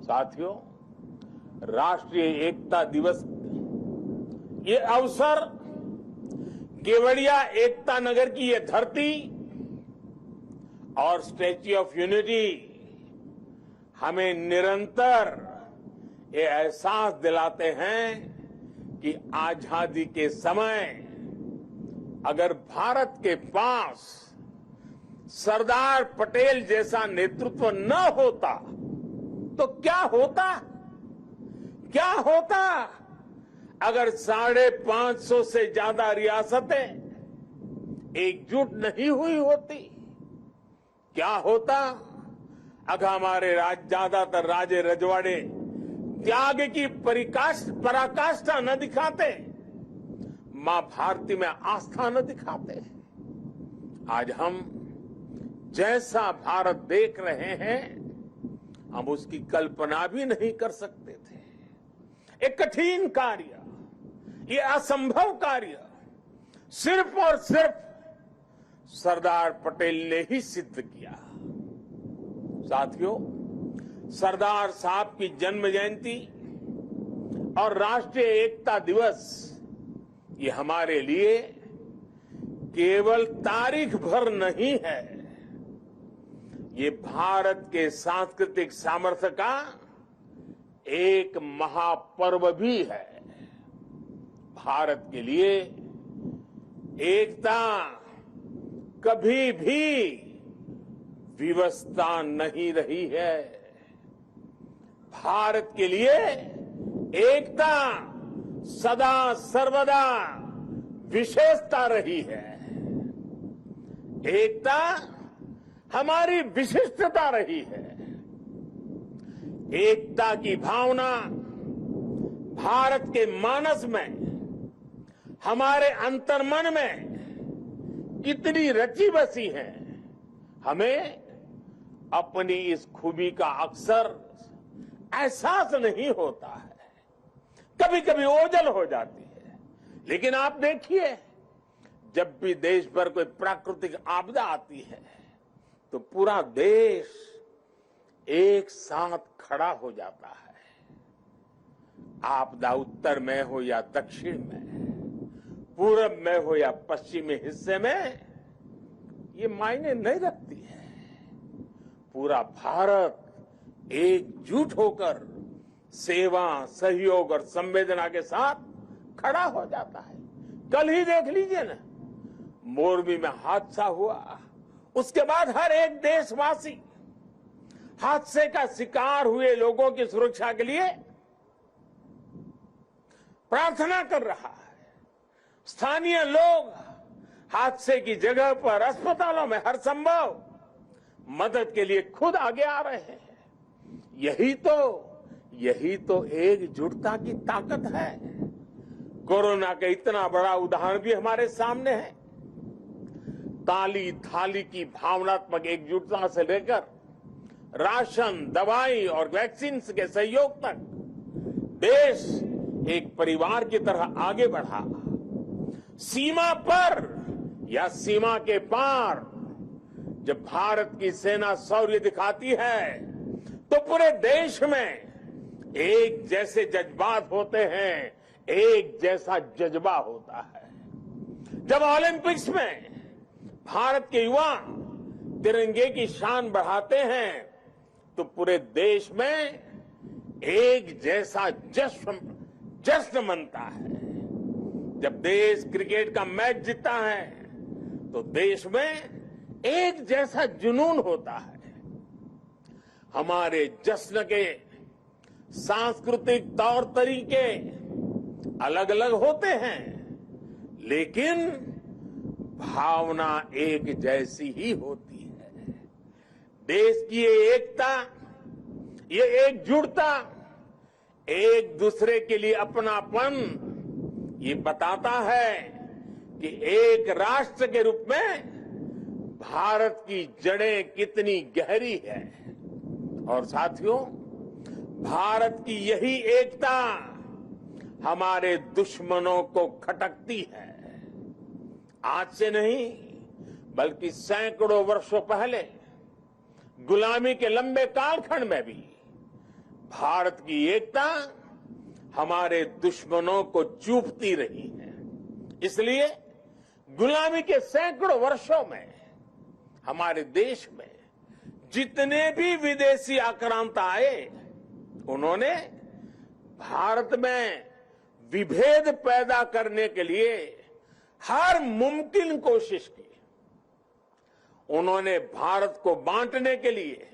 साथियों, राष्ट्रीय एकता दिवस ये अवसर केवड़िया एकता नगर की ये धरती और स्टैच्यू ऑफ यूनिटी हमें निरंतर ये एहसास दिलाते हैं कि आजादी के समय अगर भारत के पास सरदार पटेल जैसा नेतृत्व न होता तो क्या होता अगर 550 से ज्यादा रियासतें एकजुट नहीं हुई होती? क्या होता अगर हमारे ज्यादातर राजे रजवाड़े त्याग की पराकाष्ठा न दिखाते, मां भारती में आस्था न दिखाते? आज हम जैसा भारत देख रहे हैं हम उसकी कल्पना भी नहीं कर सकते थे। एक कठिन कार्य, ये असंभव कार्य सिर्फ और सिर्फ सरदार पटेल ने ही सिद्ध किया। साथियों, सरदार साहब की जन्म जयंती और राष्ट्रीय एकता दिवस ये हमारे लिए केवल तारीख भर नहीं है, ये भारत के सांस्कृतिक सामर्थ्य का एक महापर्व भी है। भारत के लिए एकता कभी भी विवशता नहीं रही है। भारत के लिए एकता सदा सर्वदा विशेषता रही है। एकता हमारी विशिष्टता रही है। एकता की भावना भारत के मानस में, हमारे अंतर्मन में कितनी रची बसी है, हमें अपनी इस खूबी का अक्सर एहसास नहीं होता है। कभी कभी ओझल हो जाती है, लेकिन आप देखिए, जब भी देश पर कोई प्राकृतिक आपदा आती है तो पूरा देश एक साथ खड़ा हो जाता है। आपदा उत्तर में हो या दक्षिण में, पूरब में हो या पश्चिमी हिस्से में, ये मायने नहीं रखती है। पूरा भारत एकजुट होकर सेवा, सहयोग और संवेदना के साथ खड़ा हो जाता है। कल ही देख लीजिए ना, मोरबी में हादसा हुआ, उसके बाद हर एक देशवासी हादसे का शिकार हुए लोगों की सुरक्षा के लिए प्रार्थना कर रहा है। स्थानीय लोग हादसे की जगह पर अस्पतालों में हर संभव मदद के लिए खुद आगे आ रहे हैं। यही तो एकजुटता की ताकत है। कोरोना का इतना बड़ा उदाहरण भी हमारे सामने है। ताली थाली की भावनात्मक एकजुटता से लेकर राशन, दवाई और वैक्सीन के सहयोग तक देश एक परिवार की तरह आगे बढ़ा। सीमा पर या सीमा के पार जब भारत की सेना शौर्य दिखाती है तो पूरे देश में एक जैसे जज्बात होते हैं, एक जैसा जज्बा होता है। जब ओलंपिक्स में भारत के युवा तिरंगे की शान बढ़ाते हैं तो पूरे देश में एक जैसा जश्न मनता है। जब देश क्रिकेट का मैच जीतता है तो देश में एक जैसा जुनून होता है। हमारे जश्न के सांस्कृतिक तौर तरीके अलग अलग होते हैं, लेकिन भावना एक जैसी ही होती है। देश की ये एकता, ये एकजुटता, एक दूसरे के लिए अपनापन, ये बताता है कि एक राष्ट्र के रूप में भारत की जड़ें कितनी गहरी है। और साथियों, भारत की यही एकता हमारे दुश्मनों को खटकती है। आज से नहीं, बल्कि सैकड़ों वर्षों पहले गुलामी के लंबे कालखंड में भी भारत की एकता हमारे दुश्मनों को चूपती रही है। इसलिए गुलामी के सैकड़ों वर्षों में हमारे देश में जितने भी विदेशी आक्रांता आए, उन्होंने भारत में विभेद पैदा करने के लिए हर मुमकिन कोशिश की। उन्होंने भारत को बांटने के लिए,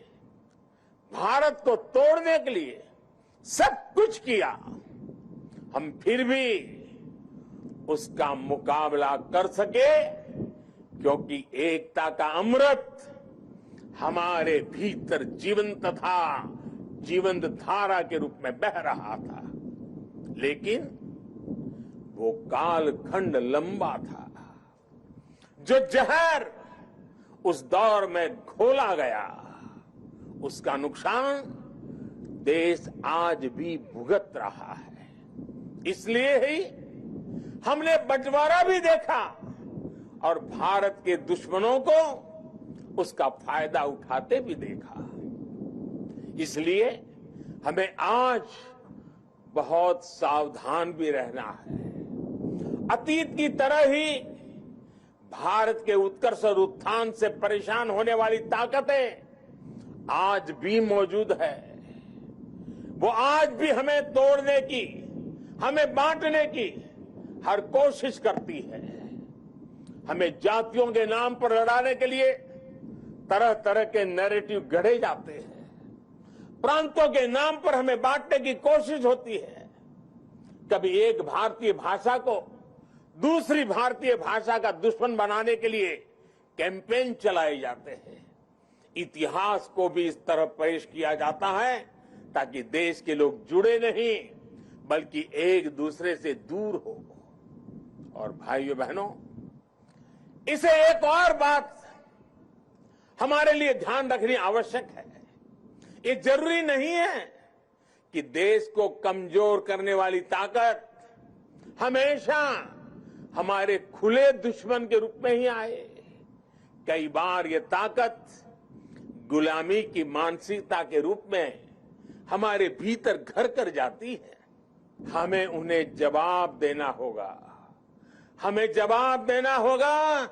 भारत को तोड़ने के लिए सब कुछ किया। हम फिर भी उसका मुकाबला कर सके क्योंकि एकता का अमृत हमारे भीतर जीवंत था, जीवंत धारा के रूप में बह रहा था। लेकिन वो कालखंड लंबा था। जो जहर उस दौर में घोला गया, उसका नुकसान देश आज भी भुगत रहा है। इसलिए ही हमने बंटवारा भी देखा और भारत के दुश्मनों को उसका फायदा उठाते भी देखा। इसलिए हमें आज बहुत सावधान भी रहना है। अतीत की तरह ही भारत के उत्कर्ष और उत्थान से परेशान होने वाली ताकतें आज भी मौजूद है। वो आज भी हमें तोड़ने की, हमें बांटने की हर कोशिश करती है। हमें जातियों के नाम पर लड़ाने के लिए तरह तरह के नैरेटिव गढ़े जाते हैं। प्रांतों के नाम पर हमें बांटने की कोशिश होती है। कभी एक भारतीय भाषा को दूसरी भारतीय भाषा का दुश्मन बनाने के लिए कैंपेन चलाए जाते हैं। इतिहास को भी इस तरह पेश किया जाता है ताकि देश के लोग जुड़े नहीं बल्कि एक दूसरे से दूर हो। और भाइयों बहनों, इसे एक और बात हमारे लिए ध्यान रखनी आवश्यक है। ये जरूरी नहीं है कि देश को कमजोर करने वाली ताकत हमेशा हमारे खुले दुश्मन के रूप में ही आए। कई बार ये ताकत गुलामी की मानसिकता के रूप में हमारे भीतर घर कर जाती है। हमें उन्हें जवाब देना होगा। हमें जवाब देना होगा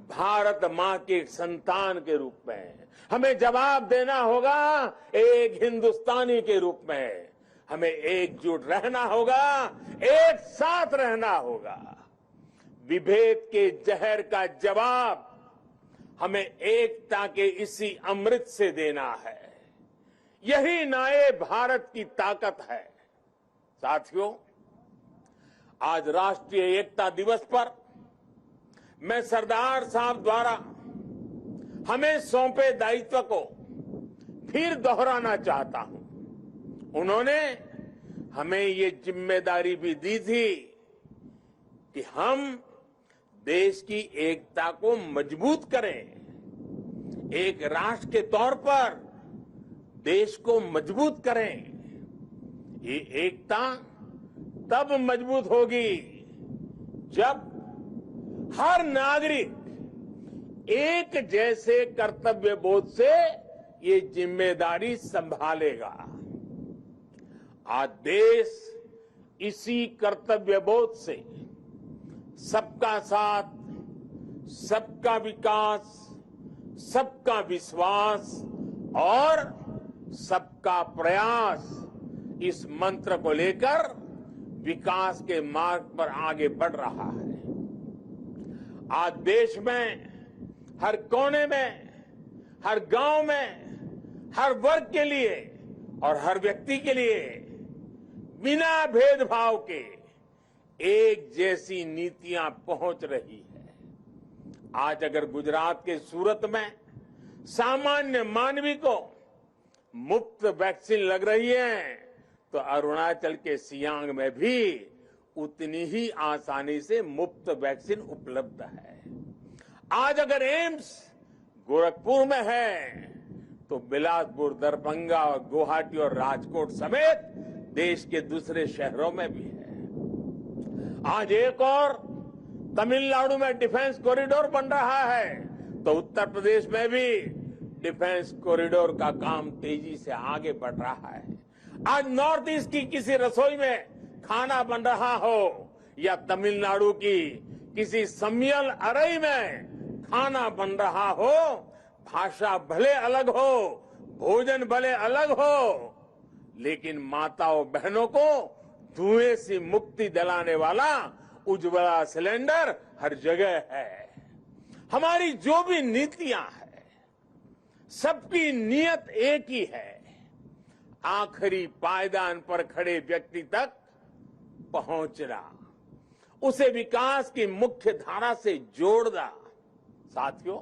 भारत मां के संतान के रूप में। हमें जवाब देना होगा एक हिंदुस्तानी के रूप में। हमें एकजुट रहना होगा, एक साथ रहना होगा। विभेद के जहर का जवाब हमें एकता के इसी अमृत से देना है। यही नए भारत की ताकत है। साथियों, आज राष्ट्रीय एकता दिवस पर मैं सरदार साहब द्वारा हमें सौंपे दायित्व को फिर दोहराना चाहता हूं। उन्होंने हमें ये जिम्मेदारी भी दी थी कि हम देश की एकता को मजबूत करें। एक राष्ट्र के तौर पर देश को मजबूत करें। ये एकता तब मजबूत होगी जब हर नागरिक एक जैसे कर्तव्य बोध से ये जिम्मेदारी संभालेगा। आज देश इसी कर्तव्य बोध से सबका साथ, सबका विकास, सबका विश्वास और सबका प्रयास इस मंत्र को लेकर विकास के मार्ग पर आगे बढ़ रहा है। आज देश में हर कोने में, हर गांव में, हर वर्ग के लिए और हर व्यक्ति के लिए बिना भेदभाव के एक जैसी नीतियां पहुंच रही है। आज अगर गुजरात के सूरत में सामान्य मानवी को मुफ्त वैक्सीन लग रही है तो अरुणाचल के सियांग में भी उतनी ही आसानी से मुफ्त वैक्सीन उपलब्ध है। आज अगर एम्स गोरखपुर में है तो बिलासपुर, दरभंगा और गुवाहाटी और राजकोट समेत देश के दूसरे शहरों में भी है। आज एक और तमिलनाडु में डिफेंस कॉरिडोर बन रहा है तो उत्तर प्रदेश में भी डिफेंस कॉरिडोर का काम तेजी से आगे बढ़ रहा है। आज नॉर्थ ईस्ट की किसी रसोई में खाना बन रहा हो या तमिलनाडु की किसी सम्मियल अरई में खाना बन रहा हो, भाषा भले अलग हो, भोजन भले अलग हो, लेकिन माताओं बहनों को धुएं से मुक्ति दिलाने वाला उज्ज्वला सिलेंडर हर जगह है। हमारी जो भी नीतियां हैं, सबकी नियत एक ही है, आखिरी पायदान पर खड़े व्यक्ति तक पहुंचना, उसे विकास की मुख्य धारा से जोड़ना। साथियों,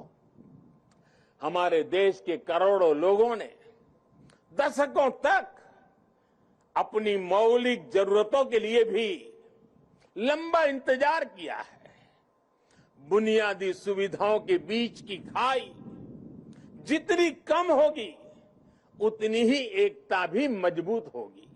हमारे देश के करोड़ों लोगों ने दशकों तक अपनी मौलिक जरूरतों के लिए भी लंबा इंतजार किया है। बुनियादी सुविधाओं के बीच की खाई जितनी कम होगी, उतनी ही एकता भी मजबूत होगी।